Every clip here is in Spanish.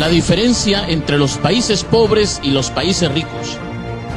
La diferencia entre los países pobres y los países ricos.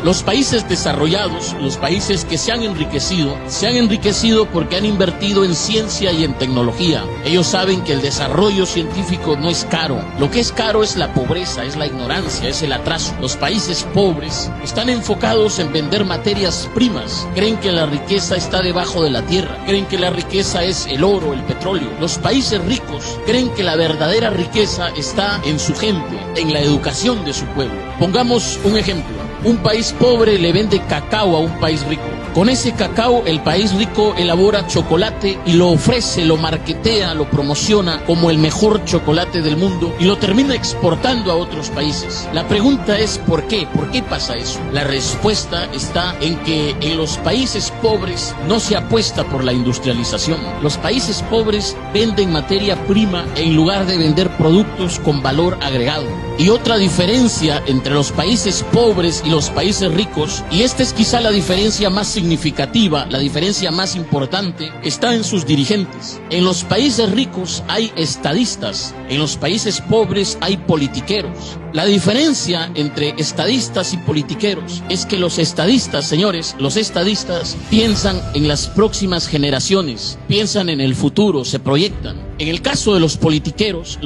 Los países desarrollados, los países que se han enriquecido porque han invertido en ciencia y en tecnología. Ellos saben que el desarrollo científico no es caro. Lo que es caro es la pobreza, es la ignorancia, es el atraso. Los países pobres están enfocados en vender materias primas. Creen que la riqueza está debajo de la tierra. Creen que la riqueza es el oro, el petróleo. Los países ricos creen que la verdadera riqueza está en su gente, en la educación de su pueblo. Pongamos un ejemplo. Un país pobre le vende cacao a un país rico. Con ese cacao, el país rico elabora chocolate y lo ofrece, lo marketea, lo promociona como el mejor chocolate del mundo y lo termina exportando a otros países. La pregunta es ¿por qué? ¿Por qué pasa eso? La respuesta está en que en los países pobres no se apuesta por la industrialización. Los países pobres venden materia prima en lugar de vender productos con valor agregado. Y otra diferencia entre los países pobres y los países ricos, y esta es quizá la diferencia más significativa, la diferencia más importante, está en sus dirigentes. En los países ricos hay estadistas, en los países pobres hay politiqueros. La diferencia entre estadistas y politiqueros es que los estadistas, señores, los estadistas piensan en las próximas generaciones, piensan en el futuro, se proyectan. En el caso de los politiqueros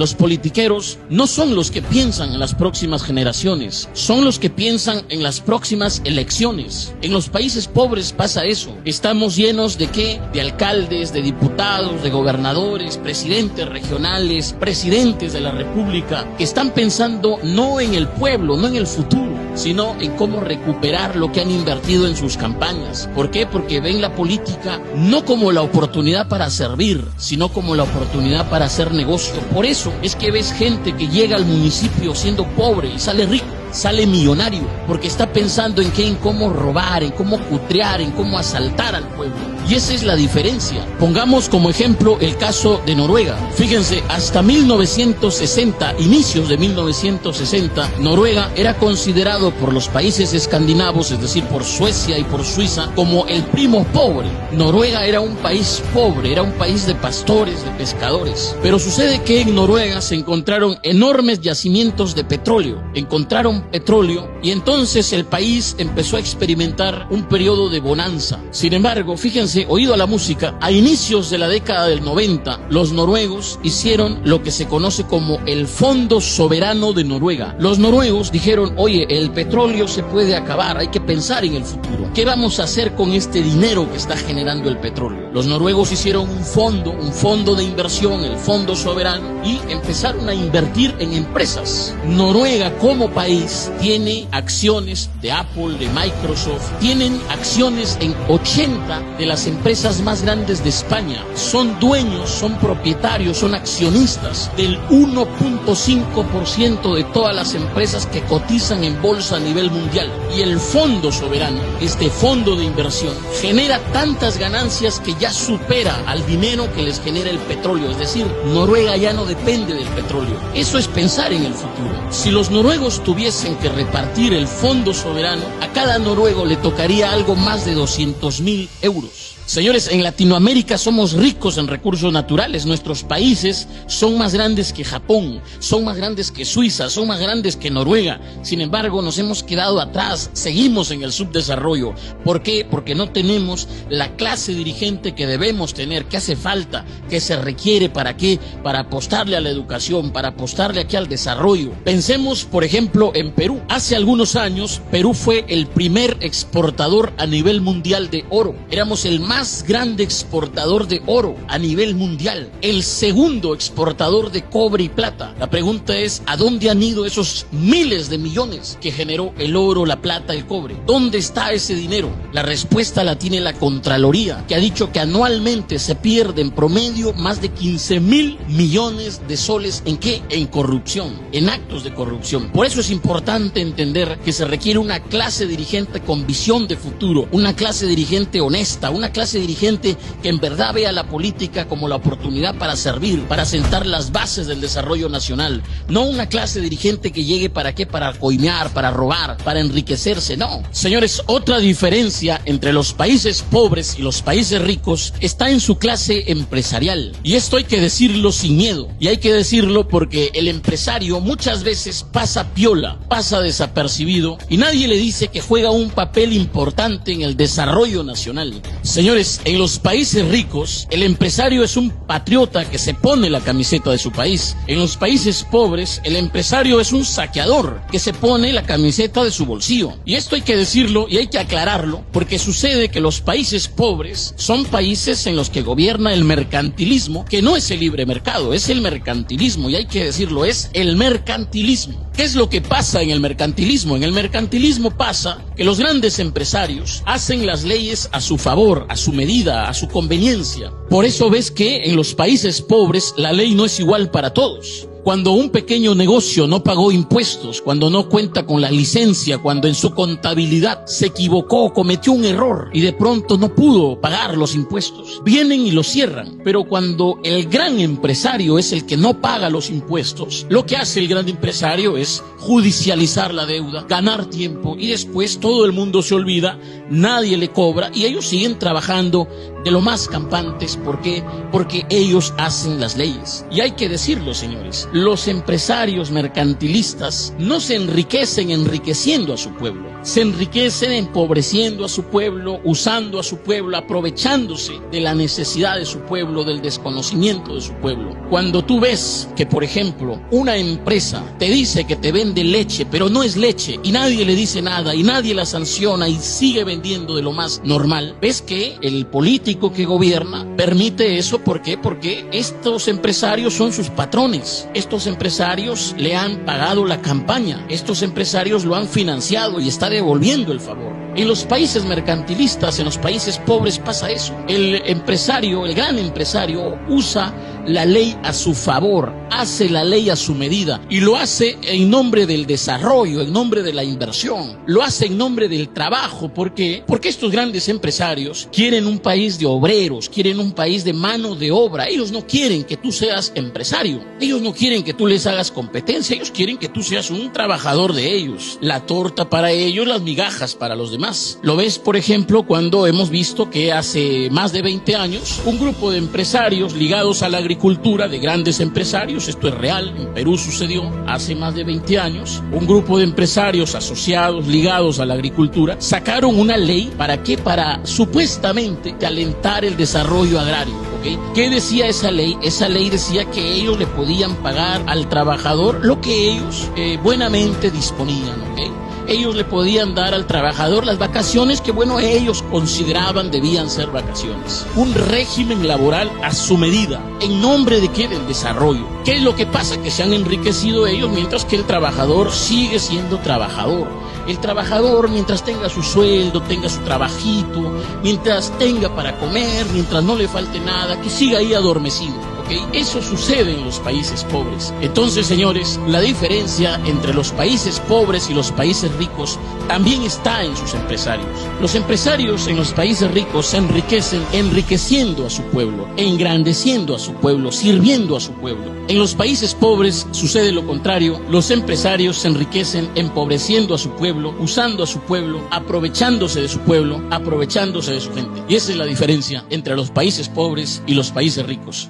no son los que piensan en las próximas generaciones, son los que piensan en las próximas elecciones. En los países pobres pasa eso. Estamos llenos ¿de qué? De alcaldes, de diputados, de gobernadores, presidentes regionales, presidentes de la república, que están pensando no en el pueblo, no en el futuro, sino en cómo recuperar lo que han invertido en sus campañas. ¿Por qué? Porque ven la política no como la oportunidad para servir, sino como la oportunidad para hacer negocio. Por eso es que ves gente que llega al municipio siendo pobre y sale rico, sale millonario, porque está pensando en qué, en cómo robar, en cómo cutrear, en cómo asaltar al pueblo. Y esa es la diferencia. Pongamos como ejemplo el caso de Noruega. Fíjense, hasta 1960, inicios de 1960, Noruega era considerado por los países escandinavos, es decir, por Suecia y por Suiza, como el primo pobre. Noruega era un país pobre, era un país de pastores, de pescadores. Pero sucede que en Noruega se encontraron enormes yacimientos de petróleo. Encontraron petróleo y entonces el país empezó a experimentar un periodo de bonanza. Sin embargo, fíjense, oído a la música, a inicios de la década del 90, los noruegos hicieron lo que se conoce como el Fondo Soberano de Noruega. Los noruegos dijeron, oye, el petróleo se puede acabar, hay que pensar en el futuro. ¿Qué vamos a hacer con este dinero que está generando el petróleo? Los noruegos hicieron un fondo de inversión, el Fondo Soberano, y empezaron a invertir en empresas. Noruega como país tiene acciones de Apple, de Microsoft, tienen acciones en 80 de las empresas más grandes de España. Son dueños, son propietarios, son accionistas del 1.5% de todas las empresas que cotizan en bolsa a nivel mundial. Y el Fondo Soberano, este fondo de inversión, genera tantas ganancias que ya supera al dinero que les genera el petróleo. Es decir, Noruega ya no depende del petróleo. Eso es pensar en el futuro. Si los noruegos tuviesen que repartir el Fondo Soberano, a cada noruego le tocaría algo más de 200.000 euros. Señores, en Latinoamérica somos ricos en recursos naturales. Nuestros países son más grandes que Japón, son más grandes que Suiza, son más grandes que Noruega. Sin embargo, nos hemos quedado atrás, seguimos en el subdesarrollo. ¿Por qué? Porque no tenemos la clase dirigente que debemos tener, que hace falta, que se requiere. ¿Para qué? Para apostarle a la educación, para apostarle aquí al desarrollo. Pensemos, por ejemplo, en Perú. Hace algunos años, Perú fue el primer exportador a nivel mundial de oro. Éramos el más grande exportador de oro a nivel mundial, el segundo exportador de cobre y plata. La pregunta es, ¿a dónde han ido esos miles de millones que generó el oro, la plata, el cobre? ¿Dónde está ese dinero? La respuesta la tiene la Contraloría, que ha dicho que anualmente se pierde en promedio más de 15.000 millones de soles. ¿En qué? En corrupción, en actos de corrupción. Por eso es importante importante entender que se requiere una clase dirigente con visión de futuro, una clase dirigente honesta, una clase dirigente que en verdad vea la política como la oportunidad para servir, para sentar las bases del desarrollo nacional. No una clase dirigente que llegue para qué, para coimear, para robar, para enriquecerse, no. Señores, otra diferencia entre los países pobres y los países ricos está en su clase empresarial. Y esto hay que decirlo sin miedo. Y hay que decirlo porque el empresario muchas veces pasa piola, pasa desapercibido y nadie le dice que juega un papel importante en el desarrollo nacional. Señores, en los países ricos, el empresario es un patriota que se pone la camiseta de su país. En los países pobres, el empresario es un saqueador que se pone la camiseta de su bolsillo. Y esto hay que decirlo y hay que aclararlo porque sucede que los países pobres son países en los que gobierna el mercantilismo, que no es el libre mercado, es el mercantilismo, y hay que decirlo, es el mercantilismo. ¿Qué es lo que pasa en el mercantilismo? En el mercantilismo pasa que los grandes empresarios hacen las leyes a su favor, a su medida, a su conveniencia. Por eso ves que en los países pobres la ley no es igual para todos. Cuando un pequeño negocio no pagó impuestos, cuando no cuenta con la licencia, cuando en su contabilidad se equivocó, cometió un error y de pronto no pudo pagar los impuestos, vienen y lo cierran. Pero cuando el gran empresario es el que no paga los impuestos, lo que hace el gran empresario es judicializar la deuda, ganar tiempo y después todo el mundo se olvida, nadie le cobra y ellos siguen trabajando de lo más campantes. ¿Por qué? Porque ellos hacen las leyes. Y hay que decirlo, señores, los empresarios mercantilistas no se enriquecen enriqueciendo a su pueblo, se enriquecen empobreciendo a su pueblo, usando a su pueblo, aprovechándose de la necesidad de su pueblo, del desconocimiento de su pueblo. Cuando tú ves que, por ejemplo, una empresa te dice que te vende leche, pero no es leche, y nadie le dice nada, y nadie la sanciona, y sigue vendiendo de lo más normal, ves que el político que gobierna permite eso. ¿Por qué? Porque estos empresarios son sus patrones. Estos empresarios le han pagado la campaña. Estos empresarios lo han financiado y está devolviendo el favor. En los países mercantilistas, en los países pobres pasa eso. El empresario, el gran empresario, usa la ley a su favor, hace la ley a su medida y lo hace en nombre del desarrollo, en nombre de la inversión, lo hace en nombre del trabajo. ¿Por qué? Porque estos grandes empresarios quieren un país de obreros, quieren un país de mano de obra. Ellos no quieren que tú seas empresario, ellos no quieren que tú les hagas competencia, ellos quieren que tú seas un trabajador de ellos. La torta para ellos, las migajas para los demás. Lo ves, por ejemplo, cuando hemos visto que hace más de 20 años un grupo de empresarios ligados a la agricultura, de grandes empresarios, esto es real, en Perú sucedió hace más de 20 años, un grupo de empresarios asociados, ligados a la agricultura, sacaron una ley. ¿Para qué? Para supuestamente alentar el desarrollo agrario. ¿Okay? ¿Qué decía esa ley? Esa ley decía que ellos le podían pagar al trabajador lo que ellos buenamente disponían. ¿Okay? Ellos le podían dar al trabajador las vacaciones que, bueno, ellos consideraban debían ser vacaciones. Un régimen laboral a su medida. ¿En nombre de qué? Del desarrollo. ¿Qué es lo que pasa? Que se han enriquecido ellos mientras que el trabajador sigue siendo trabajador. El trabajador, mientras tenga su sueldo, tenga su trabajito, mientras tenga para comer, mientras no le falte nada, que siga ahí adormecido. ¿Okay? Eso sucede en los países pobres. Entonces, señores, la diferencia entre los países pobres y los países ricos también está en sus empresarios. Los empresarios en los países ricos se enriquecen enriqueciendo a su pueblo, engrandeciendo a su pueblo, sirviendo a su pueblo. En los países pobres sucede lo contrario. Los empresarios se enriquecen empobreciendo a su pueblo, usando a su pueblo, aprovechándose de su pueblo, aprovechándose de su gente. Y esa es la diferencia entre los países pobres y los países ricos.